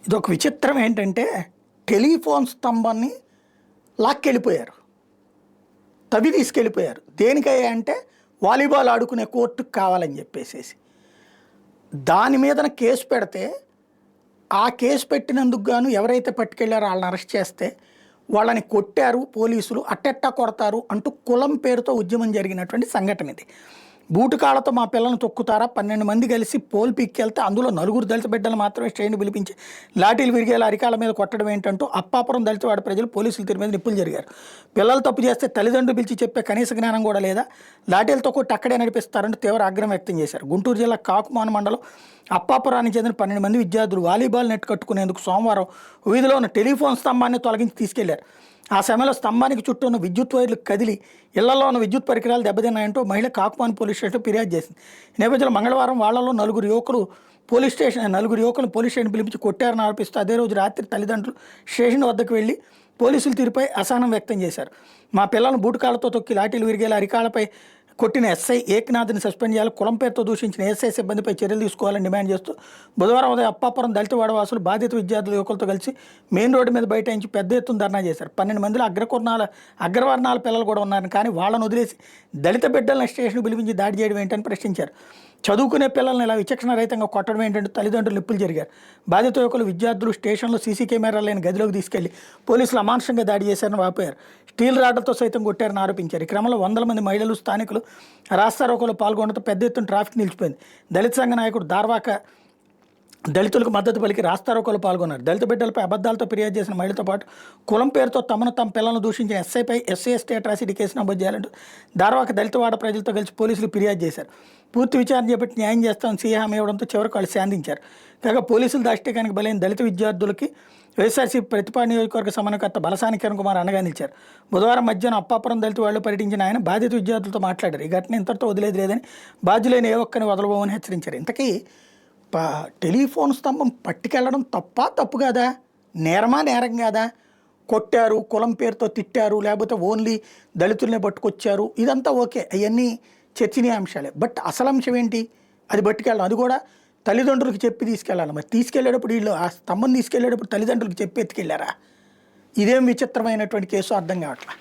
ఇదొక విచిత్రం ఏంటంటే, టెలిఫోన్ స్తంభాన్ని లాక్కెళ్ళిపోయారు. తవ్వి తీసుకెళ్ళిపోయారు. దేనికయ్యా అంటే, వాలీబాల్ ఆడుకునే కోర్టుకు కావాలని చెప్పేసేసి. దాని మీదన కేసు పెడితే, ఆ కేసు పెట్టినందుకు గాను ఎవరైతే పట్టుకెళ్లారో వాళ్ళని అరెస్ట్ చేస్తే, వాళ్ళని కొట్టారు పోలీసులు, అట్టెట్టా కొడతారు అంటూ కులం పేరుతో ఉద్యమం జరిగినటువంటి సంఘటన ఇది. బూటుకాళ్లతో మా పిల్లలను తొక్కుతారా, 12 మంది కలిసి పోల్ పిక్కెళ్తే అందులో 4 దళిత బిడ్డలు మాత్రమే శ్రేణి పిలిపించి లాఠీలు విరిగేలా అరికాల మీద కొట్టడం ఏంటంటూ అప్పాపురం దళితవాడ ప్రజలు పోలీసుల తీరు మీద నిప్పులు జరిగారు. పిల్లలు తప్పు చేస్తే తల్లిదండ్రులు పిలిచి చెప్పే కనీస జ్ఞానం కూడా లేదా, లాఠీలతో కొట్టి అక్కడే నడిపిస్తారంటూ తీవ్ర ఆగ్రహం వ్యక్తం చేశారు. గుంటూరు జిల్లా కాకుమాన మండలం అప్పాపురానికి చెందిన 12 మంది విద్యార్థులు వాలీబాల్ నెట్ కట్టుకునేందుకు సోమవారం వీధిలో ఉన్న టెలిఫోన్ స్తంభాన్ని తొలగించి తీసుకెళ్లారు. ఆ సమయంలో స్తంభానికి చుట్టూ ఉన్న విద్యుత్ వైర్లు కదిలి ఇళ్లలో ఉన్న విద్యుత్ పరికరాలు దెబ్బతిన్నాయంటూ మహిళ కాకుమాన్ పోలీస్ స్టేషన్లో ఫిర్యాదు చేసింది. ఈ నేపథ్యంలో మంగళవారం వాళ్లలో 4 యువకులు పోలీస్ స్టేషన్ పిలిపించి కొట్టారని ఆరోపిస్తూ అదే రోజు రాత్రి తల్లిదండ్రులు స్టేషన్ వద్దకు వెళ్లి పోలీసుల తీరుపై అసహనం వ్యక్తం చేశారు. మా పిల్లలను బూటుకాళ్లతో తొక్కి లాఠీలు విరిగేలా అరికాలపై కొట్టిన ఎస్ఐ ఏక్నాథ్ని సస్పెండ్ చేయాలి, కులం పేరుతో దూషించిన ఎస్ఐ సిబ్బందిపై చర్యలు తీసుకోవాలని డిమాండ్ చేస్తూ బుధవారం ఉదయం అప్పాపురం దళితవాడ వాసులు బాధిత విద్యార్థుల యువకులతో కలిసి మెయిన్ రోడ్డు మీద బైఠాయించి పెద్ద ఎత్తున ధర్నా చేశారు. 12 మందిలో అగ్రవర్ణాల పిల్లలు కూడా ఉన్నారని, కానీ వాళ్ళను వదిలేసి దళిత బిడ్డలను స్టేషన్కు పిలిపించి దాడి చేయడం ఏంటని ప్రశ్నించారు. చదువుకునే పిల్లల్ని ఇలా విచక్షణ రహితంగా కొట్టడం ఏంటంటే తల్లిదండ్రులు నిప్పులు జరిగారు. బాధిత యువకులు విద్యార్థులు స్టేషన్లో సీసీ కెమెరాలు లేని గదిలోకి తీసుకెళ్లి పోలీసులు అమానుషంగా దాడి చేశారని వాపోయారు. స్టీల్ రాడ్లతో సైతం కొట్టారని ఆరోపించారు. ఈ క్రమంలో 100 మంది మహిళలు స్థానికులు రాస్తారోకోలో పాల్గొనడంతో పెద్ద ఎత్తున ట్రాఫిక్ నిలిచిపోయింది. దళిత సంఘ నాయకుడు దార్వాక దళితులకు మద్దతు పలికి రాస్తారోకోలో పాల్గొన్నారు. దళిత బిడ్డలపై అబద్ధాలతో ఫిర్యాదు చేసిన మహిళతో పాటు కులం పేరుతో తమ పిల్లలను దూషించిన ఎస్ఐపై ఎస్సీ అట్రాసిటీ కేసు నమోదు చేయాలంటూ దార్వాక దళితవాడ ప్రజలతో కలిసి పోలీసులు ఫిర్యాదు చేశారు. పూర్తి విచారణ చేపట్టి న్యాయం చేస్తామని సీఎం హామీ ఇవ్వడంతో చివరికి వాళ్ళు శాంతించారు. కాగా పోలీసులు దాష్టికానికి బలైన దళిత విద్యార్థులకి వైఎస్ఆర్సీపీ ప్రతిపాడు నియోజకవర్గ సమన్వయకర్త బలసాని కిరణ్ కుమార్ అండగా నిలిచారు. బుధవారం మధ్యాహ్నం అప్పాపురం దళిత వాళ్ళు పర్యటించిన ఆయన బాధిత విద్యార్థులతో మాట్లాడారు. ఈ ఘటన ఇంతటితో వదిలేదు లేదని, బాధ్యులైన ఏ ఒక్కరిని వదలబోమని హెచ్చరించారు. ఇంతకీ టెలిఫోన్ స్తంభం పట్టుకెళ్ళడం తప్పు కాదా, నేరం కాదా? కొట్టారు, కులం పేరుతో తిట్టారు, లేకపోతే ఓన్లీ దళితులనే పట్టుకొచ్చారు, ఇదంతా ఓకే, అవన్నీ చర్చనీయాంశాలే. బట్ అసలు అంశం ఏంటి? అది పట్టుకెళ్ళడం, అది కూడా తల్లిదండ్రులకు చెప్పి తీసుకెళ్ళాలి. మరి తీసుకెళ్లేటప్పుడు వీళ్ళు ఆ స్తంభం తీసుకెళ్లేటప్పుడు తల్లిదండ్రులకు చెప్పి ఎత్తుకెళ్ళారా? ఇదేం విచిత్రమైనటువంటి కేసు అర్థం కావట్లేదు.